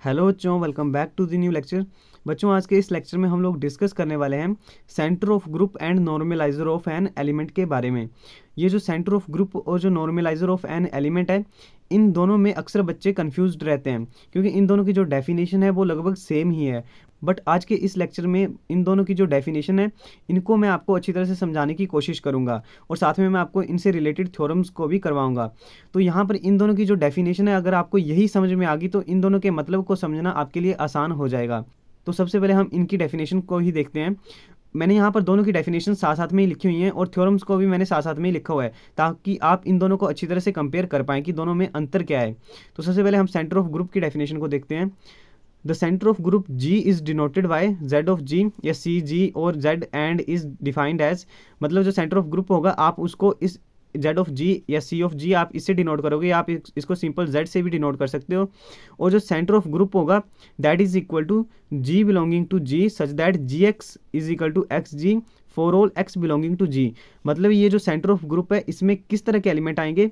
Hello बच्चों, welcome back to the new lecture. बच्चों, आज के इस लेक्चर में हम लोग डिस्कस करने वाले हैं centre of group and normaliser of an element के बारे में। ये जो सेंटर ऑफ ग्रुप और जो नॉर्मलाइजर ऑफ एन एलिमेंट है, इन दोनों में अक्सर बच्चे कंफ्यूज्ड रहते हैं क्योंकि इन दोनों की जो डेफिनेशन है वो लगभग सेम ही है। बट आज के इस लेक्चर में इन दोनों की जो डेफिनेशन है, इनको मैं आपको अच्छी तरह से समझाने की कोशिश करूंगा और साथ में मैं आपको इनसे रिलेटेड थ्योरम्स को भी करवाऊंगा। तो यहाँ पर इन दोनों की जो डेफिनेशन है, अगर आपको यही समझ में आ गई तो इन दोनों के मतलब को समझना आपके लिए आसान हो जाएगा। तो सबसे पहले हम इनकी डेफिनेशन को ही देखते हैं। मैंने यहाँ पर दोनों की डेफिनेशन साथ साथ में ही लिखी हुई हैं और थ्योरम्स को भी मैंने साथ साथ में ही लिखा हुआ है ताकि आप इन दोनों को अच्छी तरह से कंपेयर कर पाएँ कि दोनों में अंतर क्या है। तो सबसे पहले हम सेंटर ऑफ ग्रुप की डेफिनेशन को देखते हैं। The centre of group G is denoted by Z of G या CG और Z and is defined as, मतलब जो सेंटर ऑफ ग्रुप होगा आप उसको इस Z ऑफ G या C ऑफ G आप इससे डिनोट करोगे, आप इसको सिंपल Z से भी डिनोट कर सकते हो। और जो सेंटर ऑफ ग्रुप होगा that is equal to G belonging to G such that GX is equal to XG for all X belonging to G। मतलब ये जो सेंटर ऑफ ग्रुप है, इसमें किस तरह के एलिमेंट आएंगे,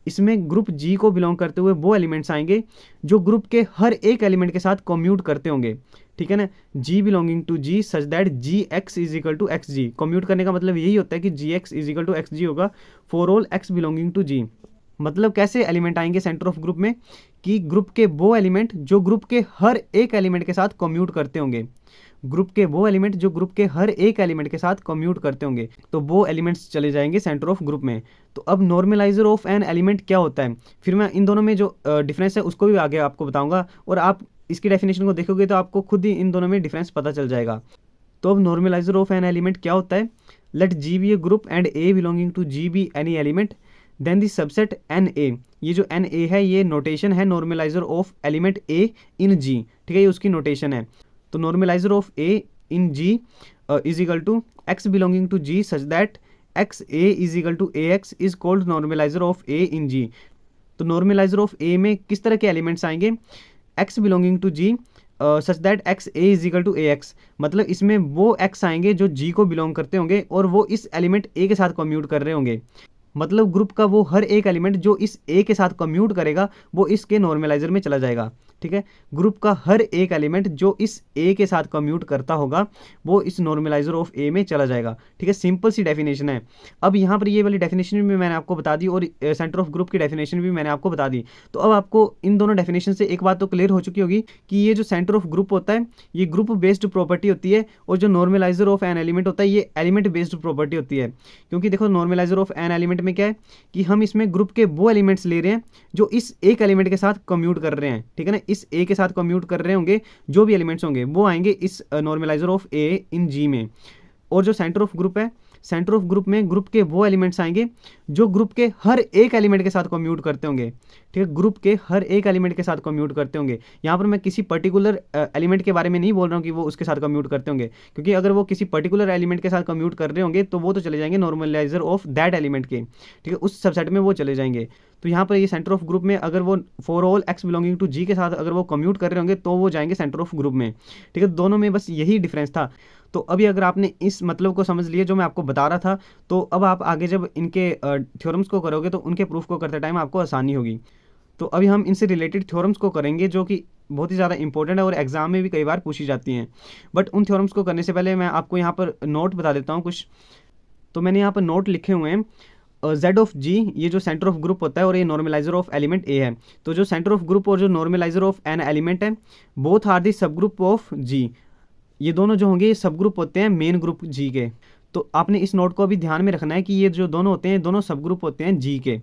इसमें ग्रुप G को बिलोंग करते हुए वो एलिमेंट्स आएंगे जो ग्रुप के हर एक एलिमेंट के साथ कम्यूट करते होंगे। ठीक है ना, G belonging to G such that GX is equal to XG। Commute करने का मतलब यही होता है कि GX is equal to XG होगा for all X belonging to G। मतलब कैसे एलिमेंट आएंगे सेंटर ऑफ ग्रुप में कि ग्रुप के वो एलिमेंट जो ग्रुप के हर एक एलिमेंट के साथ कम्यूट करते होंगे, ग्रुप के वो एलिमेंट जो ग्रुप के हर एक एलिमेंट के साथ कम्यूट करते होंगे, तो वो एलिमेंट्स चले जाएंगे सेंटर ऑफ ग्रुप में। तो अब नॉर्मलाइजर ऑफ एन एलिमेंट क्या होता है, फिर मैं इन दोनों में जो डिफरेंस है उसको भी आगे आपको बताऊंगा और आप इसकी डेफिनेशन को देखोगे तो आपको खुद ही इन दोनों में डिफरेंस पता चल जाएगा। तो अब नॉर्मलाइजर ऑफ एन एलिमेंट क्या होता है। Let G be a group and A belonging to G be any element then the subset NA। ये जो NA है ये नोटेशन है normaliser of element A in G। ठीक है, ये उसकी नोटेशन है। तो normaliser of A in G is equal to X belonging to G such that XA is equal to AX is called normaliser of A in G। तो normaliser of A में किस तरह के एलिमेंट्स आएंगे, X belonging to G such that XA is equal to AX। मतलब इसमें वो X आएंगे जो G को बिलोंग करते होंगे और वो इस एलिमेंट A के साथ कम्यूट कर रहे होंगे। मतलब ग्रुप का वो हर एक एलिमेंट जो इस A के साथ कम्यूट करेगा वो इसके नॉर्मलाइजर में चला जाएगा। ठीक है, ग्रुप का हर एक एलिमेंट जो इस A के साथ कम्यूट करता होगा वो इस नॉर्मलाइजर ऑफ A में चला जाएगा। ठीक है, सिंपल सी डेफिनेशन है। अब यहाँ पर ये वाली डेफिनेशन भी मैंने आपको बता दी और सेंटर ऑफ ग्रुप की डेफिनेशन भी मैंने आपको बता दी। तो अब आपको इन दोनों डेफिनेशन से एक बात तो क्लियर हो चुकी होगी कि ये जो सेंटर ऑफ ग्रुप होता है ये ग्रुप बेस्ड प्रॉपर्टी होती है और जो नॉर्मलाइजर ऑफ एन एलिमेंट होता है ये एलिमेंट बेस्ड प्रॉपर्टी होती है। क्योंकि देखो नॉर्मलाइजर ऑफ एन एलिमेंट में क्या है कि हम इसमें ग्रुप के वो एलिमेंट्स ले रहे हैं जो इस एक एलिमेंट के साथ कम्यूट कर रहे हैं। ठीक है ना, इस A के साथ कम्यूट कर रहे होंगे जो भी एलिमेंट्स होंगे वो आएंगे इस normaliser of A in G में। और जो सेंटर ऑफ ग्रुप है, सेंटर ऑफ ग्रुप में ग्रुप के वो एलिमेंट्स आएंगे जो ग्रुप के हर एक एलिमेंट के साथ कम्यूट करते होंगे। ठीक है, ग्रुप के हर एक एलिमेंट के साथ कम्यूट करते होंगे। यहाँ पर मैं किसी पर्टिकुलर एलिमेंट के बारे में नहीं बोल रहा हूँ कि वो उसके साथ कम्यूट करते होंगे, क्योंकि अगर वो किसी पर्टिकुलर एलिमेंट के साथ कम्यूट कर रहे होंगे तो वो तो चले जाएंगे नॉर्मलाइजर ऑफ दैट एलिमेंट के। ठीक है, उस सबसेट में वो चले जाएंगे। तो यहाँ पर ये सेंटर ऑफ ग्रुप में अगर वो for all X belonging to G के साथ अगर वो कम्यूट कर रहे होंगे तो वो जाएंगे सेंटर ऑफ ग्रुप में। ठीक है, दोनों में बस यही डिफरेंस था। तो अभी अगर आपने इस मतलब को समझ लिया जो मैं आपको बता रहा था, तो अब आप आगे जब इनके थ्योरम्स को करोगे तो उनके प्रूफ को करते टाइम आपको आसानी होगी। तो अभी हम इनसे रिलेटेड थ्योरम्स को करेंगे जो कि बहुत ही ज़्यादा इंपॉर्टेंट है और एग्जाम में भी कई बार पूछी जाती हैं। बट उन थ्योरम्स को करने से पहले मैं आपको यहाँ पर नोट बता देता हूँ कुछ। तो मैंने यहाँ पर नोट लिखे हुए हैं। Z ऑफ G ये जो सेंटर ऑफ ग्रुप होता है और ये नॉर्मलाइजर ऑफ एलिमेंट A है। तो जो सेंटर ऑफ ग्रुप और जो नॉर्मलाइजर ऑफ एन एलिमेंट है both are the subgroup of G। ये दोनों जो होंगे ये सब ग्रुप होते हैं मेन ग्रुप G के। तो आपने इस नोट को अभी ध्यान में रखना है कि ये जो दोनों होते हैं दोनों सब ग्रुप होते हैं G के।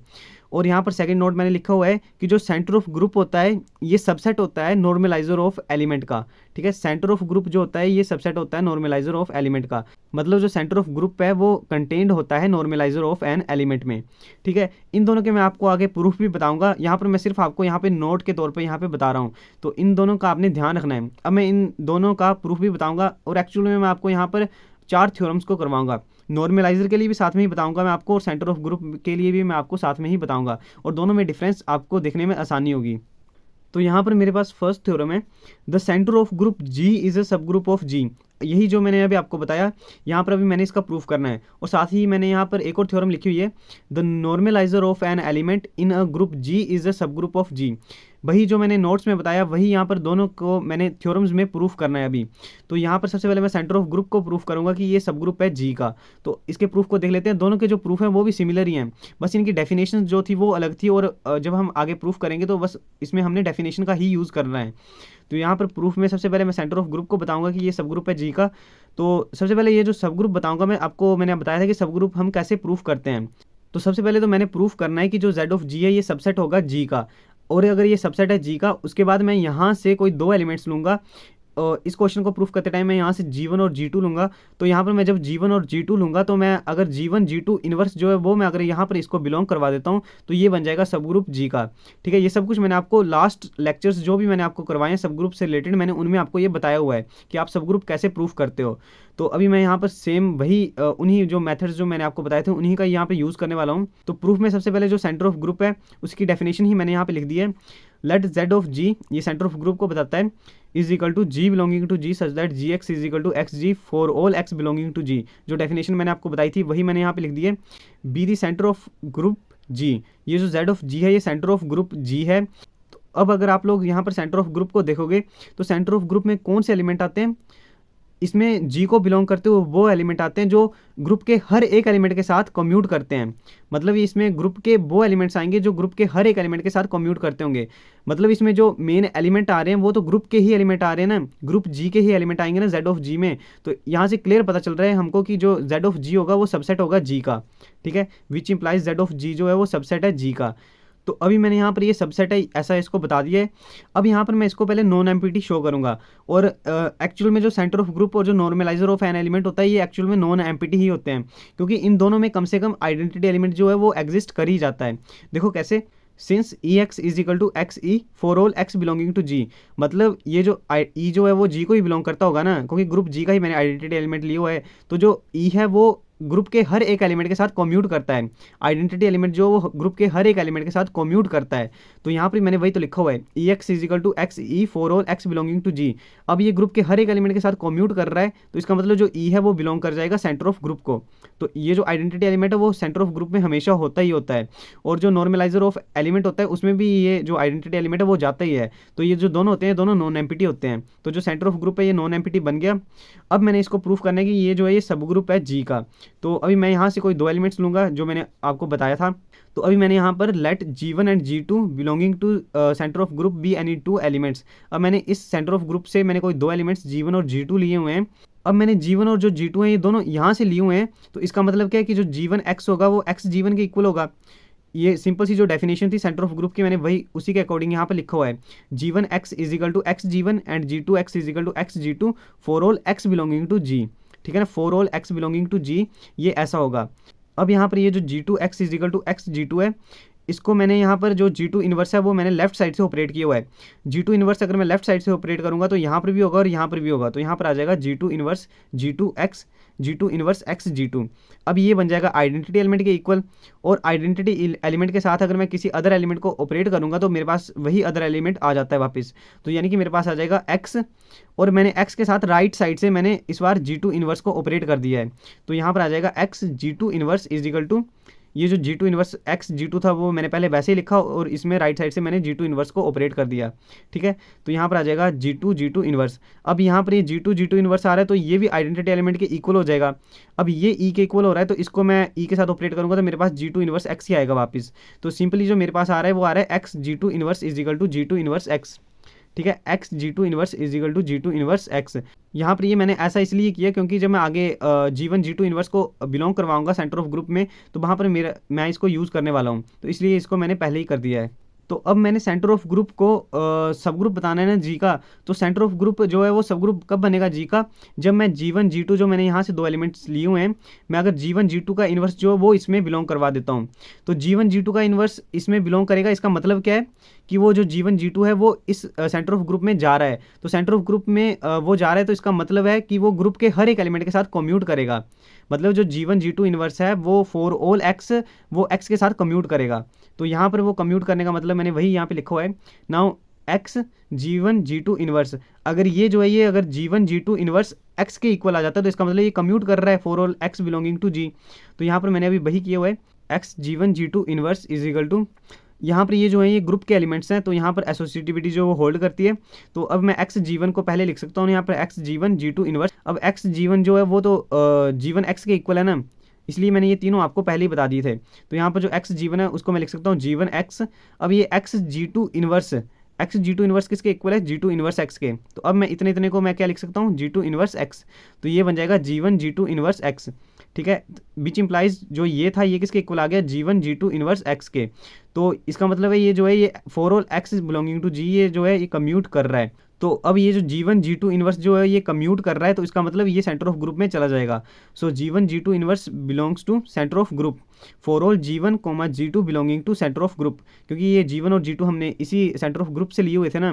और यहाँ पर सेकंड नोट मैंने लिखा हुआ है कि जो सेंटर ऑफ ग्रुप होता है ये सबसेट होता है नॉर्मलाइजर ऑफ एलिमेंट का। ठीक है, सेंटर ऑफ ग्रुप जो होता है ये सबसेट होता है नॉर्मलाइजर ऑफ एलिमेंट का। मतलब जो सेंटर ऑफ ग्रुप है वो कंटेन्ड होता है नॉर्मलाइजर ऑफ एन एलिमेंट में। ठीक है, इन दोनों के मैं आपको आगे प्रूफ भी बताऊंगा। यहाँ पर मैं सिर्फ आपको यहाँ पे नोट के तौर पर यहाँ पे बता रहा हूँ, तो इन दोनों का आपने ध्यान रखना है। अब मैं इन दोनों का प्रूफ भी बताऊँगा और एक्चुअली में मैं आपको यहाँ पर 4 थ्योरम्स को करवाऊंगा। नॉर्मलाइजर के लिए भी साथ में ही बताऊंगा मैं आपको और सेंटर ऑफ ग्रुप के लिए भी मैं आपको साथ में ही बताऊंगा और दोनों में डिफरेंस आपको देखने में आसानी होगी। तो यहाँ पर मेरे पास फर्स्ट थ्योरम है, the centre of group G is a subgroup of G। यही जो मैंने अभी आपको बताया, यहाँ पर अभी मैंने इसका प्रूफ करना है। और साथ ही मैंने यहाँ पर एक और थ्योरम लिखी हुई है, the normalizer of an element in a group G is a subgroup of G। वही जो मैंने नोट्स में बताया वही यहाँ पर दोनों को मैंने थ्योरम्स में प्रूफ करना है अभी। तो यहाँ पर सबसे पहले मैं सेंटर ऑफ ग्रुप को प्रूफ करूँगा कि ये सब ग्रुप है जी का। तो इसके प्रूफ को देख लेते हैं। दोनों के जो प्रूफ हैं वो भी सिमिलर ही हैं, बस इनकी डेफिनेशन जो थी वो अलग थी, और जब हम आगे प्रूफ करेंगे तो बस इसमें हमने डेफिनेशन का ही यूज़ करना है। तो यहाँ पर प्रूफ में सबसे पहले मैं सेंटर ऑफ ग्रुप को बताऊंगा कि ये सब ग्रुप है जी का। तो सबसे पहले ये जो सब ग्रुप बताऊंगा मैं आपको, मैंने बताया था कि सब ग्रुप हम कैसे प्रूफ करते हैं। तो सबसे पहले तो मैंने प्रूफ करना है कि जो Z ऑफ जी है ये सबसेट होगा जी का, और अगर ये सबसेट है जी का, उसके बाद मैं यहाँ से कोई दो एलिमेंट्स लूँगा। इस क्वेश्चन को प्रूफ करते टाइम मैं यहाँ से G1 और G2 लूँगा। तो यहाँ पर मैं जब G1 और G2 लूँगा तो मैं अगर G1 G2 इन्वर्स जो है वो मैं अगर यहाँ पर इसको बिलोंग करवा देता हूँ तो ये बन जाएगा सब ग्रुप जी का। ठीक है, ये सब कुछ मैंने आपको लास्ट लेक्चर्स जो भी मैंने आपको करवाए हैं सब ग्रुप से रिलेटेड, मैंने उनमें आपको ये बताया हुआ है कि आप सब ग्रुप कैसे प्रूफ करते हो। तो अभी मैं यहाँ पर सेम वही उन्हीं जो मेथड्स जो मैंने आपको बताए थे उन्हीं का यहाँ पे यूज़ करने वाला हूँ। तो प्रूफ में सबसे पहले जो सेंटर ऑफ ग्रुप है उसकी डेफिनेशन ही मैंने यहाँ पे लिख दी है। लेट Z ऑफ जी, ये सेंटर ऑफ ग्रुप को बताता है, is equal to G belonging to G such that ji x is equal to x ji for all x belonging to G. जो डेफिनेशन मैंने आपको बताई थी वही मैंने यहाँ पे लिख दी है। Be the centre of group G, ये जो Z ऑफ जी है ये सेंटर ऑफ ग्रुप जी है। तो अब अगर आप लोग यहाँ पर सेंटर ऑफ ग्रुप को देखोगे तो सेंटर ऑफ ग्रुप में कौन से एलिमेंट आते हैं, इसमें जी को बिलोंग करते हुए वो एलिमेंट आते हैं जो ग्रुप के हर एक एलिमेंट के साथ कम्यूट करते हैं। मतलब इसमें ग्रुप के वो एलिमेंट्स आएंगे जो ग्रुप के हर एक एलिमेंट के साथ कम्यूट करते होंगे। मतलब इसमें जो मेन एलिमेंट आ रहे हैं वो तो ग्रुप के ही एलिमेंट आ रहे हैं ना, ग्रुप जी के ही एलिमेंट आएंगे ना Z ऑफ जी में। तो यहाँ से क्लियर पता चल रहा है हमको कि जो Z ऑफ जी होगा वो सबसेट होगा जी का। ठीक है, विच इंप्लाइज Z ऑफ जी जो है वो सबसेट है जी का। तो अभी मैंने यहाँ पर ये सबसेट है ऐसा इसको बता दिया है। अब यहाँ पर मैं इसको पहले नॉन एम्पिटी शो करूँगा, और एक्चुअल में जो सेंटर ऑफ ग्रुप और जो नॉर्मलाइजर ऑफ एन एलिमेंट होता है ये एक्चुअल में नॉन एम्पिटी ही होते हैं, क्योंकि इन दोनों में कम से कम आइडेंटिटी एलिमेंट जो है वो एग्जिस्ट कर ही जाता है। देखो कैसे, since E X is equal to X E for all x belonging to G, मतलब ये जो ई जो है वो जी को ही बिलोंग करता होगा ना, क्योंकि ग्रुप जी का ही मैंने आइडेंटिटी एलिमेंट लिया हुआ है। तो जो ई है वो ग्रुप के हर एक एलिमेंट के साथ कम्यूट करता है, आइडेंटिटी एलिमेंट जो वो ग्रुप के हर एक एलिमेंट के साथ कम्यूट करता है। तो यहाँ पर मैंने वही तो लिखा हुआ है, E X is equal to X E for all x belonging to G. अब ये ग्रुप के हर एक एलिमेंट के साथ कम्यूट कर रहा है, तो इसका मतलब जो ई है वो बिलोंग कर जाएगा सेंटर ऑफ ग्रुप को। तो ये जो आइडेंटिटी एलिमेंट है वो सेंटर ऑफ ग्रुप में हमेशा होता ही होता है, और जो नॉर्मलाइजर ऑफ एलिमेंट होता है उसमें भी ये जो आइडेंटिटी एलिमेंट है वो जाता ही है। तो ये जो दोनों होते हैं दोनों नॉन एम्पिटी होते हैं। तो जो सेंटर ऑफ ग्रुप है ये नॉन एम्पिटी बन गया। अब मैंने इसको प्रूफ करना है कि ये जो है ये सब ग्रुप है जी का। तो अभी मैं यहाँ से कोई दो एलिमेंट्स लूँगा जो मैंने आपको बताया था। तो अभी मैंने यहाँ पर let G1 and G2 belonging to centre of group be any two elements. अब मैंने इस सेंटर ऑफ ग्रुप से मैंने कोई दो एलिमेंट्स G1 और G2 लिए हुए हैं। अब मैंने G1 और जो G2 हैं ये दोनों यहाँ से लिए हुए हैं। तो इसका मतलब क्या है कि जो G1 X होगा वो X G1 के इक्वल होगा। ये सिंपल सी जो डेफिनेशन थी सेंटर ऑफ ग्रुप की मैंने वही उसी के अकॉर्डिंग यहाँ पर लिखा हुआ है, G1 X is equal to X G1 and G2 X is equal to X G2 for all X belonging to G। ठीक है ना, for all X belonging to G ये ऐसा होगा। अब यहाँ पर ये जो G2 X is equal to X G2 है, इसको मैंने यहाँ पर जो G2 इन्वर्स है वो मैंने लेफ्ट साइड से ऑपरेट किया हुआ है। G2 इन्वर्स अगर मैं लेफ्ट साइड से ऑपरेट करूँगा तो यहाँ पर भी होगा और यहाँ पर भी होगा। तो यहाँ पर आ जाएगा G2 inverse G2 inverse x G2। अब ये बन जाएगा आइडेंटिटी एलिमेंट के इक्वल, और आइडेंटिटी एलिमेंट के साथ अगर मैं किसी अदर एलिमेंट को ऑपरेट करूँगा तो मेरे पास वही अदर एलिमेंट आ जाता है वापस। तो यानी कि मेरे पास आ जाएगा X, और मैंने X के साथ राइट साइड से मैंने इस बार G2 इन्वर्स को ऑपरेट कर दिया है। तो यहाँ पर आ जाएगा X G2 inverse is equal to, ये जो G2 इन्वर्स X G2 था वो मैंने पहले वैसे ही लिखा और इसमें राइट साइड से मैंने G2 इन्वर्स को ऑपरेट कर दिया। ठीक है, तो यहाँ पर आ जाएगा G2 इन्वर्स। अब यहाँ पर ये G2 इन्वर्स आ रहा है तो ये भी आइडेंटिटी एलिमेंट के इक्वल हो जाएगा। अब ये E के इक्वल हो रहा है तो इसको मैं E के साथ ऑपरेट करूँगा तो मेरे पास G2 इन्वर्स X ही आएगा वापस। तो सिंपली जो मेरे पास आ रहा है वो आ रहा है X G2 inverse is equal to G2 inverse X। ठीक है, X G2 inverse is equal to G2 inverse X। यहाँ पर ये मैंने ऐसा इसलिए किया क्योंकि जब मैं आगे G1 G2 इन्वर्स को बिलोंग करवाऊंगा सेंटर ऑफ ग्रुप में तो वहाँ पर मैं इसको यूज़ करने वाला हूँ, तो इसलिए इसको मैंने पहले ही कर दिया है। तो अब मैंने सेंटर ऑफ ग्रुप को सब ग्रुप बताना है ना जी का, तो सेंटर ऑफ ग्रुप जो है वो सब ग्रुप कब बनेगा जी का, जब मैं G1 G2 जो मैंने यहाँ से दो एलिमेंट्स लिए हुए हैं, मैं अगर G1 G2 का इन्वर्स जो है वो इसमें बिलोंग करवा देता हूँ। तो G1 G2 का इन्वर्स इसमें बिलोंग करेगा, इसका मतलब क्या है कि वो जो G1 G2 है वो इस सेंटर ऑफ ग्रुप में जा रहा है। तो सेंटर ऑफ ग्रुप में वो जा रहा है तो इसका मतलब है कि वो ग्रुप के हर एक एलिमेंट के साथ कम्यूट करेगा। मतलब जो G1 G2 इन्वर्स है वो फॉर ऑल X वो X के साथ कम्यूट करेगा। तो यहाँ पर वो कम्यूट करने का मतलब मैंने वही यहाँ पे लिखा हुआ है। Now X G1 G2 inverse, अगर ये जो है ये अगर G1 G2 इन्वर्स X के इक्वल आ जाता है तो इसका मतलब ये कम्यूट कर रहा है for all X belonging to G। तो यहाँ पर मैंने अभी वही किया हुआ है, X G1 G2 inverse is equal to यहाँ पर ये जो है ये ग्रुप के एलिमेंट्स हैं, तो यहाँ पर एसोसिएटिविटी जो वो होल्ड करती है। तो अब मैं एक्स जी1 को पहले लिख सकता हूँ यहाँ पर एक्स जी1 जी2 इनवर्स। अब एक्स जी1 जो है वो तो जी1 एक्स के इक्वल है ना, इसलिए मैंने ये तीनों आपको पहले ही बता दिए थे। तो यहाँ पर जो एक्स जी1 है उसको मैं लिख सकता हूँ जी1 एक्स। अब ये एक्स जी2 inverse, X G two inverse किसके इक्वल है, जी टू इनवर्स एक्स के। तो अब मैं इतने इतने को मैं क्या लिख सकता हूँ, जी टू इनवर्स एक्स। तो ये बन जाएगा G one G two inverse X, ठीक है। विच इंप्लाइज जो ये था ये किसके इक्वल आ गया, G one G two inverse X के। तो इसका मतलब है ये जो है ये for all x belonging to G, ये जो है ये कम्यूट कर रहा है। तो अब ये जो जी1 जी2 इनवर्स जो है ये कम्यूट कर रहा है, तो इसका मतलब ये सेंटर ऑफ ग्रुप में चला जाएगा। So G one G two inverse belongs to centre of group for all G one comma G two belonging to centre of group, क्योंकि ये जी1 और जी2 हमने इसी सेंटर ऑफ ग्रुप से लिए हुए थे ना,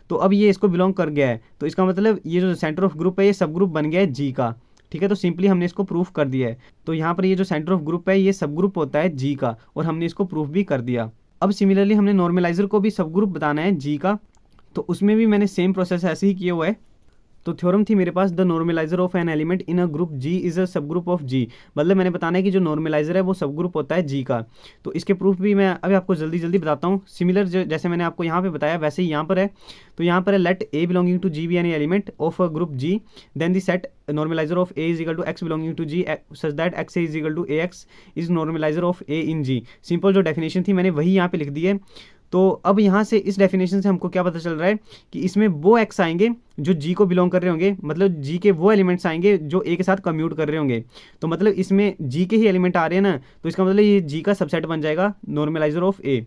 तो अब ये इसको बिलोंग कर गया है। तो इसका मतलब ये जो सेंटर ऑफ ग्रुप है ये सब ग्रुप बन गया है जी का, ठीक है। तो सिंपली हमने इसको प्रूफ कर दिया है। तो यहाँ पर ये जो सेंटर ऑफ ग्रुप है ये सब ग्रुप होता है जी का, और हमने इसको प्रूफ भी कर दिया। अब सिमिलरली हमने नॉर्मलाइजर को भी सब ग्रुप बताना है जी का, तो उसमें भी मैंने सेम प्रोसेस ऐसे ही किया हुआ है। तो थ्योरम थी मेरे पास, the normalizer of an element in a group G is a subgroup of G. मतलब मैंने बताना है कि जो नॉर्मलाइजर है वो सब ग्रुप होता है जी का। तो इसके प्रूफ भी मैं अभी आपको जल्दी जल्दी बताता हूँ। सिमिलर जैसे मैंने आपको यहाँ पे बताया वैसे ही यहाँ पर है। तो यहाँ पर है let A belonging to G be any element of a group G, then the set normaliser of A is equal to X belonging to G such that X A is equal to A X is normaliser of A in G. Simple जो definition थी मैंने वही यहाँ पे लिख दी है। तो अब यहाँ से इस डेफिनेशन से हमको क्या पता चल रहा है कि इसमें वो एक्स आएंगे जो जी को बिलोंग कर रहे होंगे, मतलब जी के वो एलिमेंट्स आएंगे जो ए के साथ कम्यूट कर रहे होंगे। तो मतलब इसमें जी के ही एलिमेंट आ रहे हैं ना, तो इसका मतलब ये जी का सबसेट बन जाएगा नॉर्मलाइजर ऑफ ए।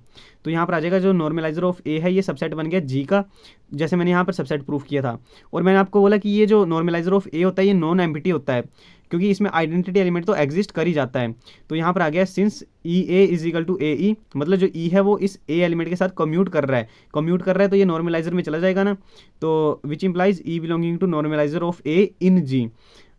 तो यहाँ पर आ जाएगा जो नॉर्मलाइजर ऑफ ए है ये सबसेट बन गया जी का, जैसे मैंने यहाँ पर सबसेट प्रूफ किया था। और मैंने आपको बोला कि ये जो नॉर्मलाइजर ऑफ ए होता है ये नॉन एम्प्टी होता है, क्योंकि इसमें आइडेंटिटी एलिमेंट तो एग्जिस्ट कर ही जाता है। तो यहाँ पर आ गया since E A is equal to A E, मतलब जो ई है वो इस ए एलिमेंट के साथ कम्यूट कर रहा है, तो ये नॉर्मलाइजर में चला जाएगा ना। तो which implies e belonging to normaliser of A in G,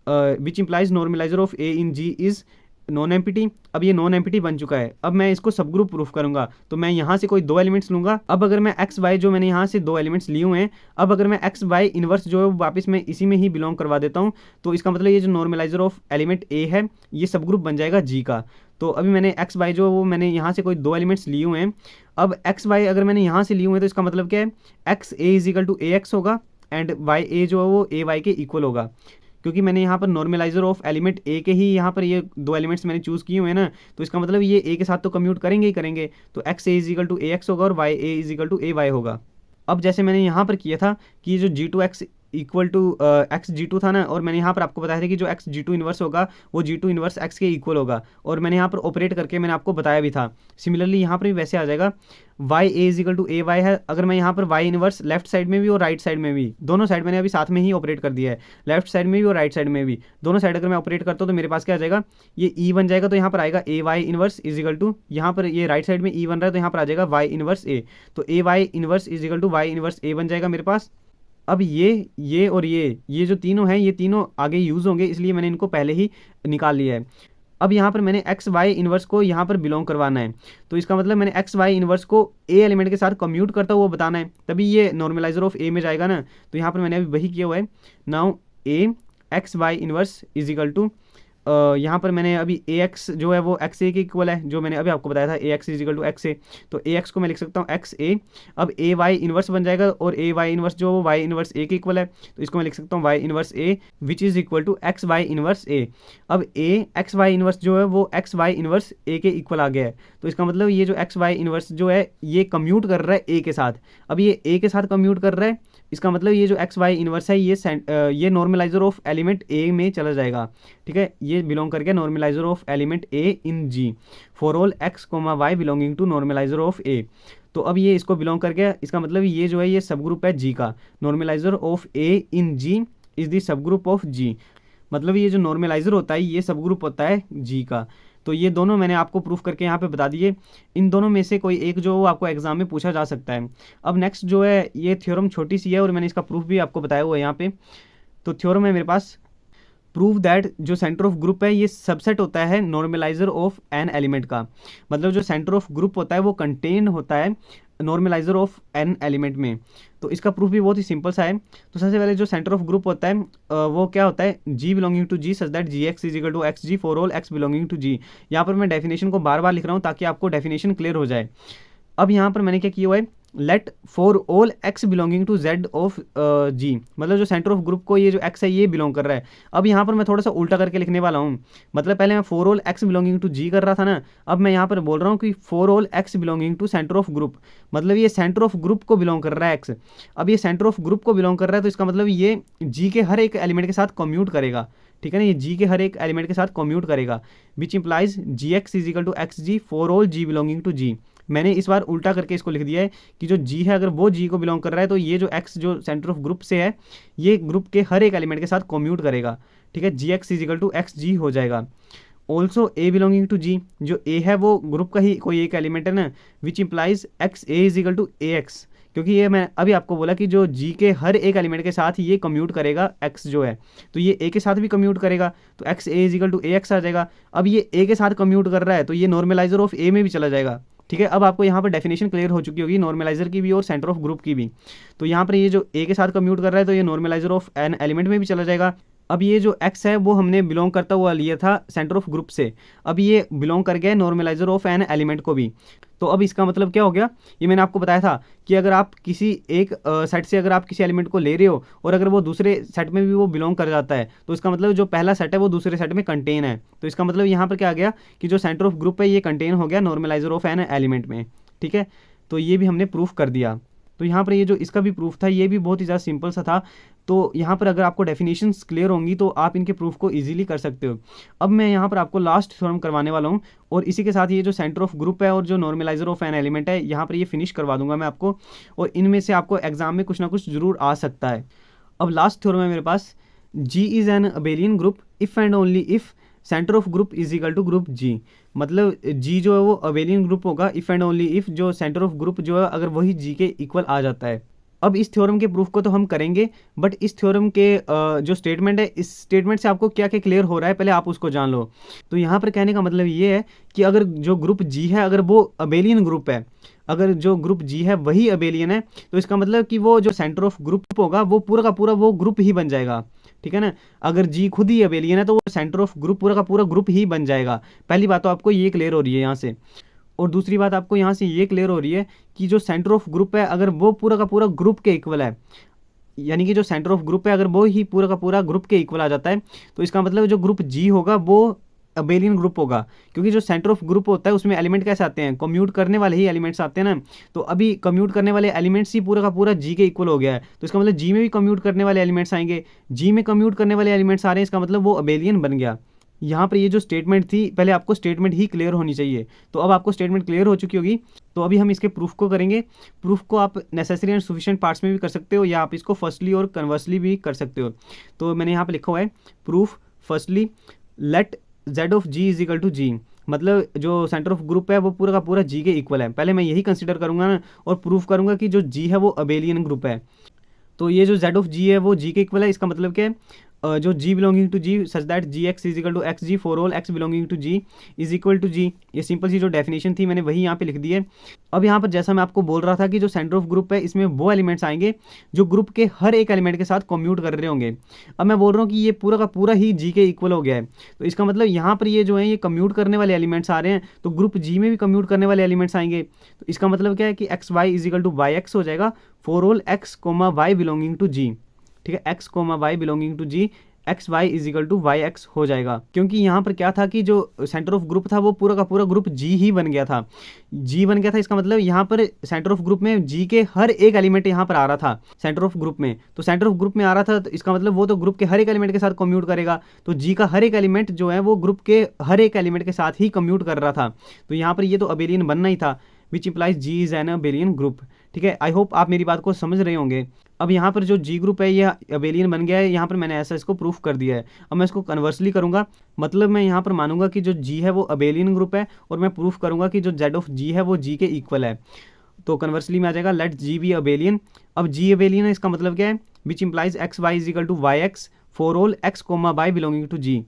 which implies normaliser of A in G is non empty. अब ये नॉन एम्पिटी बन चुका है। अब मैं इसको सब ग्रुप प्रूफ करूंगा, तो मैं यहाँ से कोई दो एलिमेंट्स लूंगा। अब अगर मैं एक्स वाई जो मैंने यहाँ से दो एलिमेंट्स लिए हुए हैं, अब अगर मैं एक्स वाई इनवर्स जो है वो वापस मैं इसी में ही बिलोंग करवा देता हूँ, तो इसका मतलब ये जो नॉर्मलाइजर ऑफ एलिमेंट ए है ये सब ग्रुप बन जाएगा जी का। तो अभी मैंने एक्स वाई जो वो मैंने यहाँ से कोई दो एलिमेंट्स लिए हुए हैं। अब एक्स वाई अगर मैंने यहाँ से लिए हुए हैं तो इसका मतलब क्या है, X A is equal to A X होगा एंड वाई ए जो है वो ए वाई के इक्वल होगा, क्योंकि मैंने यहाँ पर नॉर्मलाइजर ऑफ एलिमेंट ए के ही यहाँ पर ये दो एलिमेंट्स मैंने चूज़ किए हुए हैं ना, तो इसका मतलब ये ए के साथ तो कम्यूट करेंगे ही करेंगे। तो x A is equal to A X होगा और Y A is equal to A Y होगा। अब जैसे मैंने यहाँ पर किया था कि जो G two X equal to x G two था ना, और मैंने यहाँ पर आपको बताया था कि जो एक्स जी टू इन्वर्स होगा वो जी टू इन्वर्स एक्स के इक्वल होगा, और मैंने यहाँ पर ऑपरेट करके मैंने आपको बताया भी था। सिमिलरली यहाँ पर भी वैसे आ जाएगा, Y A is equal to A Y है। अगर मैं यहाँ पर वाई इन्वर्स लेफ्ट साइड में भी और राइट साइड में भी, दोनों साइड मैंने अभी साथ में ही ऑपरेट कर दिया है, लेफ्ट साइड में भी और राइट साइड में भी, दोनों साइड अगर मैं ऑपरेट करता हूँ तो मेरे पास क्या आ जाएगा, ये ई बन जाएगा। तो यहाँ पर आएगा A Y inverse is equal to, यहाँ पर ये राइट साइड में ई बन रहा है तो यहाँ पर आ जाएगा वाई इन्वर्स ए। तो A Y inverse is equal to Y inverse A बन जाएगा मेरे पास। अब ये और ये जो तीनों हैं ये तीनों आगे यूज़ होंगे, इसलिए मैंने इनको पहले ही निकाल लिया है। अब यहाँ पर मैंने एक्स वाई इन्वर्स को यहाँ पर बिलोंग करवाना है, तो इसका मतलब मैंने एक्स वाई इन्वर्स को ए एलिमेंट के साथ कम्यूट करता हुआ बताना है, तभी ये नॉर्मलाइजर ऑफ ए में जाएगा ना। तो यहाँ पर मैंने अभी वही किया हुआ है। Now A X Y inverse is equal to, यहाँ पर मैंने अभी ए एक्स जो है वो एक्स ए के इक्वल है, जो मैंने अभी आपको बताया था A X is equal to X A. तो ए एक्स को मैं लिख सकता हूँ एक्स ए। अब ए वाई इन्वर्स बन जाएगा, और ए वाई इन्वर्स जो वो वाई इन्वर्स ए के इक्वल है, तो इसको मैं लिख सकता हूँ Y inverse A which is equal to X Y inverse A. अब ए एक्स वाई इन्वर्स जो है वो एक्स वाई इन्वर्स ए के इक्वल आ गया है, तो इसका मतलब ये जो एक्स वाई इन्वर्स जो है ये कम्यूट कर रहा है ए के साथ। अब ये ए के साथ कम्यूट कर रहा है, इसका मतलब ये जो एक्स वाई इन्वर्स है ये नॉर्मलाइजर ऑफ एलिमेंट ए में चला जाएगा, ठीक है। ये बिलोंग करके normalizer of element A in G for all x comma Y belonging to normaliser of A. तो अब ये इसको बिलोंग करके, इसका मतलब ये जो है ये सब ग्रुप है जी का। Normaliser of A in G is the subgroup of G, मतलब ये जो नॉर्मलाइजर होता है ये सब ग्रुप होता है जी का। तो ये दोनों मैंने आपको प्रूफ करके यहाँ पे बता दिए। इन दोनों में से कोई एक जो आपको एग्जाम में पूछा जा सकता है। अब नेक्स्ट जो है ये थ्योरम छोटी सी है और मैंने इसका प्रूफ भी आपको बताया हुआ है यहाँ पे। तो थ्योरम है मेरे पास, प्रूव दैट जो सेंटर ऑफ ग्रुप है ये सबसेट होता है नॉर्मलाइजर ऑफ एन एलिमेंट का। मतलब जो सेंटर ऑफ ग्रुप होता है वो कंटेन होता है नॉर्मलाइजर ऑफ एन एलिमेंट में। तो इसका प्रूफ भी बहुत ही सिंपल सा है। तो सबसे पहले जो सेंटर ऑफ ग्रुप होता है वो क्या होता है, G belonging to G such that ji x is equal to x ji for all x belonging to G. यहाँ पर मैं डेफिनेशन को बार बार लिख रहा हूँ ताकि आपको डेफिनेशन क्लियर हो जाए। अब यहाँ पर मैंने क्या किया हुआ है, let for all x belonging to Z of G, मतलब जो सेंटर ऑफ ग्रुप को ये जो एक्स है ये बिलोंग कर रहा है। अब यहाँ पर मैं थोड़ा सा उल्टा करके लिखने वाला हूँ, मतलब पहले मैं for all x belonging to G कर रहा था ना, अब मैं यहाँ पर बोल रहा हूँ कि for all x belonging to centre of group, मतलब ये सेंटर ऑफ ग्रुप को बिलोंग कर रहा है एक्स। अब ये सेंटर ऑफ ग्रुप को बिलोंग कर रहा है तो इसका मतलब ये जी के हर एक एलिमेंट के साथ कम्यूट करेगा, ठीक है ना, ये जी के हर एक एलिमेंट के साथ कम्यूट करेगा, which implies g x is equal to x ji for all g belonging to G. मैंने इस बार उल्टा करके इसको लिख दिया है कि जो जी है अगर वो जी को बिलोंग कर रहा है तो ये जो एक्स जो सेंटर ऑफ ग्रुप से है ये ग्रुप के हर एक एलिमेंट के साथ कम्यूट करेगा, ठीक है, g x is equal to x g हो जाएगा। Also a belonging to G, जो ए है वो ग्रुप का ही कोई एक एलिमेंट है ना, which implies X A is equal to A X, क्योंकि ये मैं अभी आपको बोला कि जो जी के हर एक एलिमेंट के साथ ये कम्यूट करेगा एक्स जो है, तो ये ए के साथ भी कम्यूट करेगा तो x A is equal to A x आ जाएगा। अब ये ए के साथ कम्यूट कर रहा है तो ये नॉर्मलाइजर ऑफ ए में भी चला जाएगा, ठीक है। अब आपको यहाँ पर डेफिनेशन क्लियर हो चुकी होगी नॉर्मलाइजर की भी और सेंटर ऑफ ग्रुप की भी। तो यहाँ पर ये जो ए के साथ कम्यूट कर रहा है तो ये नॉर्मलाइजर ऑफ एन एलिमेंट में भी चला जाएगा। अब ये जो एक्स है वो हमने बिलोंग करता हुआ लिया था सेंटर ऑफ ग्रुप से, अब ये बिलोंग कर गया नॉर्मलाइजर ऑफ एन एलिमेंट को भी। तो अब इसका मतलब क्या हो गया, ये मैंने आपको बताया था कि अगर आप किसी एक सेट से अगर आप किसी एलिमेंट को ले रहे हो और अगर वो दूसरे सेट में भी वो बिलोंग कर जाता है तो इसका मतलब जो पहला सेट है वो दूसरे सेट में कंटेन है, तो इसका मतलब यहाँ पर क्या आ गया कि जो सेंटर ऑफ ग्रुप है ये कंटेन हो गया नॉर्मलाइजर ऑफ एन एलिमेंट में, ठीक है। तो ये भी हमने प्रूफ कर दिया। तो यहाँ पर ये जो इसका भी प्रूफ था ये भी बहुत ही ज़्यादा सिंपल सा था। तो यहाँ पर अगर आपको डेफिनेशंस क्लियर होंगी तो आप इनके प्रूफ को इजीली कर सकते हो। अब मैं यहाँ पर आपको लास्ट थ्योरम करवाने वाला हूँ और इसी के साथ ये जो सेंटर ऑफ ग्रुप है और जो नॉर्मलाइजर ऑफ एन एलिमेंट है यहाँ पर ये फिनिश करवा दूंगा मैं आपको, और इनमें से आपको एग्जाम में कुछ ना कुछ जरूर आ सकता है। अब लास्ट थ्योरम है मेरे पास, G is an abelian group if and only if centre of group is equal to group G, मतलब जी जो है वो अबेलियन ग्रुप होगा इफ़ एंड ओनली इफ़ जो सेंटर ऑफ ग्रुप जो है अगर वही जी के इक्वल आ जाता है। अब इस थ्योरम के प्रूफ को तो हम करेंगे, बट इस थ्योरम के जो स्टेटमेंट है इस स्टेटमेंट से आपको क्या क्या क्लियर हो रहा है पहले आप उसको जान लो। तो यहाँ पर कहने का मतलब ये है कि अगर जो ग्रुप जी है अगर वो अबेलियन ग्रुप है, अगर जो ग्रुप जी है वही अबेलियन है तो इसका मतलब कि वो जो सेंटर ऑफ ग्रुप होगा वो पूरा का पूरा वो ग्रुप ही बन जाएगा, ठीक है ना। अगर जी खुद ही अबेलियन है तो वो सेंटर ऑफ ग्रुप पूरा का पूरा ग्रुप ही बन जाएगा। पहली बात तो आपको ये क्लियर हो रही है यहाँ से, और दूसरी बात आपको यहाँ से ये क्लियर हो रही है कि जो सेंटर ऑफ ग्रुप है अगर वो पूरा का पूरा ग्रुप के इक्वल है, यानी कि जो सेंटर ऑफ ग्रुप है अगर वो ही पूरा का पूरा ग्रुप के इक्वल आ जाता है तो इसका मतलब जो ग्रुप जी होगा वो अबेलियन ग्रुप होगा, क्योंकि जो सेंटर ऑफ ग्रुप होता है उसमें एलिमेंट कैसे आते हैं, कम्यूट करने वाले ही एलिमेंट्स आते हैं ना। तो अभी कम्यूट करने वाले एलिमेंट्स ही पूरा का पूरा जी के इक्वल हो गया है तो इसका मतलब जी में भी कम्यूट करने वाले एलिमेंट्स आएंगे, जी में कम्यूट करने वाले एलिमेंट्स आ रहे हैं इसका मतलब वो अबेलियन बन गया। यहाँ पर ये जो स्टेटमेंट थी पहले आपको स्टेटमेंट ही क्लियर होनी चाहिए, तो अब आपको स्टेटमेंट क्लियर हो चुकी होगी। तो अभी हम इसके प्रूफ को करेंगे। प्रूफ को आप नेसेसरी एंड सफिशिएंट पार्ट्स में भी कर सकते हो या आप इसको फर्स्टली और कन्वर्सली भी कर सकते हो। तो मैंने यहाँ पे लिखा हुआ है proof firstly let Z of G is equal to G, मतलब जो सेंटर ऑफ ग्रुप है वो पूरा का पूरा जी के इक्वल है, पहले मैं यही कंसिडर करूंगा ना और प्रूफ करूंगा कि जो जी है वो अबेलियन ग्रुप है। तो ये जो जेड ऑफ जी है वो जी के इक्वल है, इसका मतलब क्या है जो g belonging to G such that ji x is equal to x ji for all x belonging to G is equal to G, ये सिंपल सी जो डेफिनेशन थी मैंने वही यहाँ पे लिख दी है। अब यहाँ पर जैसा मैं आपको बोल रहा था कि जो सेंटर ऑफ ग्रुप है इसमें वो एलिमेंट्स आएंगे जो ग्रुप के हर एक एलिमेंट के साथ कम्यूट कर रहे होंगे। अब मैं बोल रहा हूँ कि ये पूरा का पूरा ही जी के इक्वल हो गया है, तो इसका मतलब यहाँ पर ये जो है ये कम्यूट करने वाले एलिमेंट्स आ रहे हैं तो ग्रुप जी में भी कम्यूट करने वाले एलिमेंट्स आएंगे। तो इसका मतलब क्या है कि x y is equal to y x हो जाएगा for all x comma Y belonging to G, ठीक है, x comma Y belonging to G x y is equal to y x हो जाएगा। क्योंकि यहाँ पर क्या था कि जो सेंटर ऑफ ग्रुप था वो पूरा का पूरा ग्रुप जी ही बन गया था, जी बन गया था, इसका मतलब यहाँ पर सेंटर ऑफ ग्रुप में जी के हर एक एलिमेंट यहाँ पर आ रहा था सेंटर ऑफ ग्रुप में, तो सेंटर ऑफ ग्रुप में आ रहा था तो इसका मतलब वो तो ग्रुप के हर एक एलिमेंट के साथ कम्यूट करेगा, तो जी का हर एक एलिमेंट जो है वो ग्रुप के हर एक एलिमेंट के साथ ही कम्यूट कर रहा था, तो यहाँ पर ये तो अबेलियन बनना ही था which implies G is an abelian group, ठीक है। आई होप आप मेरी बात को समझ रहे होंगे। अब यहाँ पर जो जी ग्रुप है ये अबेलियन बन गया है, यहाँ पर मैंने ऐसा इसको प्रूफ कर दिया है। अब मैं इसको कन्वर्सली करूँगा, मतलब मैं यहाँ पर मानूंगा कि जो जी है वो अबेलियन ग्रुप है और मैं प्रूफ करूँगा कि जो जेड ऑफ जी है वो जी के इक्वल है। तो कन्वर्सली में आ जाएगा लेट जी बी अबेलियन। अब जी अबेलियन है इसका मतलब क्या है, which implies x y is equal to y x for all x comma Y belonging to G,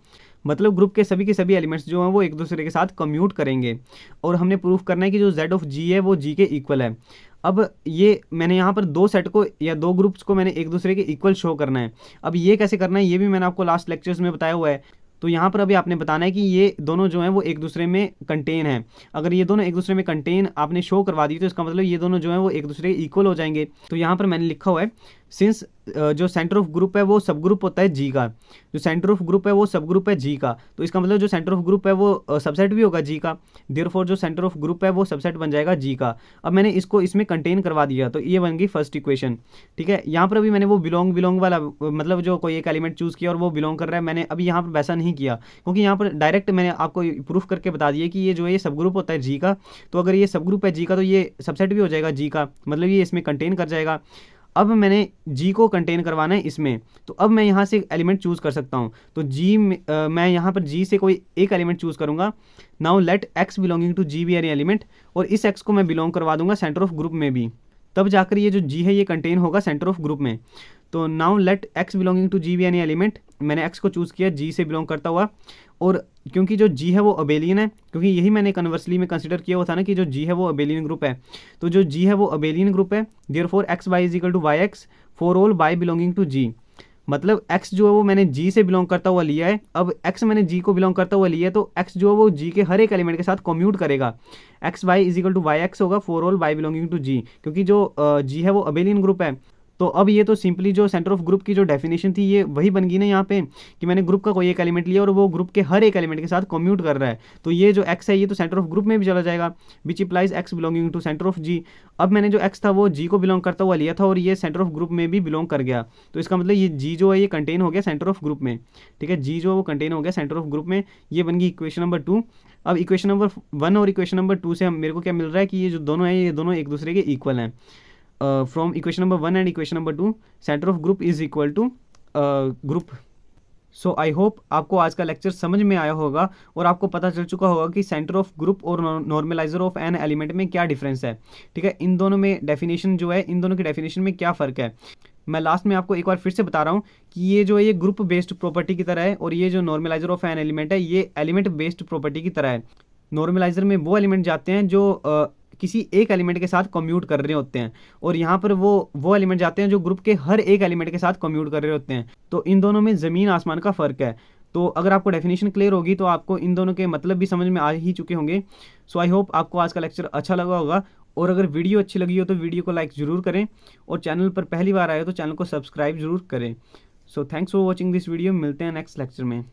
मतलब ग्रुप के सभी एलिमेंट्स जो हैं वो एक दूसरे के साथ कम्यूट करेंगे और हमने प्रूफ करना है कि जो जेड ऑफ जी है वो जी के इक्वल है। अब ये मैंने यहाँ पर दो सेट को या दो ग्रुप्स को मैंने एक दूसरे के इक्वल शो करना है। अब ये कैसे करना है ये भी मैंने आपको लास्ट लेक्चर्स में बताया हुआ है। तो यहाँ पर अभी आपने बताना है कि ये दोनों जो हैं वो एक दूसरे में कंटेन है। अगर ये दोनों एक दूसरे में कंटेन आपने शो करवा दी तो इसका मतलब ये दोनों जो हैं वो एक दूसरे के इक्वल हो जाएंगे। तो यहाँ पर मैंने लिखा हुआ है सिंस जो सेंटर ऑफ ग्रुप है वो सब ग्रुप होता है जी का, जो सेंटर ऑफ ग्रुप है वो सब ग्रुप है जी का, तो इसका मतलब जो सेंटर ऑफ ग्रुप है वो सबसेट भी होगा जी का, देयरफॉर जो सेंटर ऑफ ग्रुप है वो सबसेट बन जाएगा जी का। अब मैंने इसको इसमें कंटेन करवा दिया तो ये बन गई फर्स्ट इक्वेशन। ठीक है, यहाँ पर अभी मैंने वो बिलोंग वाला मतलब जो कोई एक एलिमेंट चूज़ किया और वो बिलोंग कर रहा है, मैंने अभी यहाँ पर वैसा नहीं किया क्योंकि यहाँ पर डायरेक्ट मैंने आपको प्रूफ करके बता दिया कि ये जो है ये सब ग्रुप होता है जी का, तो अगर ये सब ग्रुप है जी का तो ये सबसेट भी हो जाएगा जी का, मतलब ये इसमें कंटेन कर जाएगा। अब मैंने जी को कंटेन करवाना है इसमें, तो अब मैं यहाँ से एलिमेंट चूज़ कर सकता हूँ। तो जी मैं यहाँ पर जी से कोई एक एलिमेंट चूज़ करूँगा। Now let X belonging to G be an element, और इस एक्स को मैं बिलोंग करवा दूंगा सेंटर ऑफ ग्रुप में भी, तब जाकर ये जो जी है ये कंटेन होगा सेंटर ऑफ ग्रुप में। तो now let X belonging to G be an element, मैंने एक्स को चूज़ किया जी से बिलोंग करता हुआ, और क्योंकि जो जी है वो अबेलियन है, क्योंकि यही मैंने कन्वर्सली में कंसिडर किया हुआ था ना कि जो जी है वो अबेलियन ग्रुप है, तो जो जी है वो अबेलियन ग्रुप है, therefore x y is equal to y x for all y belonging to G. मतलब x जो है वो मैंने g से बिलोंग करता हुआ लिया है, अब x मैंने g को बिलोंग करता हुआ लिया है, तो x जो है वो g के हर एक एलिमेंट के साथ कम्यूट करेगा। X y is equal to y x होगा for all y belonging to g, क्योंकि जो g है वो अबेलियन ग्रुप है। तो अब ये तो सिंपली जो सेंटर ऑफ ग्रुप की जो डेफिनेशन थी ये वही बन गई ना यहाँ पे, कि मैंने ग्रुप का कोई एक एलिमेंट लिया और वो ग्रुप के हर एक एलिमेंट के साथ कम्यूट कर रहा है, तो ये जो x है ये तो सेंटर ऑफ ग्रुप में भी चला जाएगा, which implies x belonging to centre of g। अब मैंने जो x था वो g को बिलोंग करता हुआ लिया था और ये सेंटर ऑफ ग्रुप में भी बिलोंग कर गया, तो इसका मतलब ये g जो है ये कंटेन हो गया सेंटर ऑफ ग्रुप में। ठीक है, g जो है वो कंटेन हो गया सेंटर ऑफ ग्रुप में, ये बन गई इक्वेशन नंबर 2। अब इक्वेशन नंबर 1 और इक्वेशन नंबर 2 से मेरे को क्या मिल रहा है कि ये जो दोनों हैं ये दोनों एक दूसरे के इक्वल हैं। From equation number 1 and equation number 2 centre of group is equal to group. So I hope आपको आज का लेक्चर समझ में आया होगा और आपको पता चल चुका होगा कि सेंटर ऑफ ग्रुप और नॉर्मलाइजर ऑफ एन एलिमेंट में क्या डिफरेंस है। ठीक है, इन दोनों में डेफिनेशन जो है, इन दोनों की डेफिनेशन में क्या फ़र्क है। मैं लास्ट में आपको एक बार फिर से बता रहा हूँ कि ये जो है ये ग्रुप बेस्ड प्रॉपर्टी की तरह है और ये जो नॉर्मलाइजर ऑफ एन एलिमेंट है ये एलिमेंट बेस्ड प्रॉपर्टी की तरह है। नॉर्मलाइजर में वो एलिमेंट जाते हैं जो किसी एक एलिमेंट के साथ कम्यूट कर रहे होते हैं, और यहाँ पर वो एलिमेंट जाते हैं जो ग्रुप के हर एक एलिमेंट के साथ कम्यूट कर रहे होते हैं। तो इन दोनों में ज़मीन आसमान का फ़र्क है। तो अगर आपको डेफिनेशन क्लियर होगी तो आपको इन दोनों के मतलब भी समझ में आ ही चुके होंगे। सो आई होप आपको आज का लेक्चर अच्छा लगा होगा, और अगर वीडियो अच्छी लगी हो तो वीडियो को लाइक ज़रूर करें, और चैनल पर पहली बार आए हो तो चैनल को सब्सक्राइब ज़रूर करें। So thanks for watching this video, मिलते हैं नेक्स्ट लेक्चर में।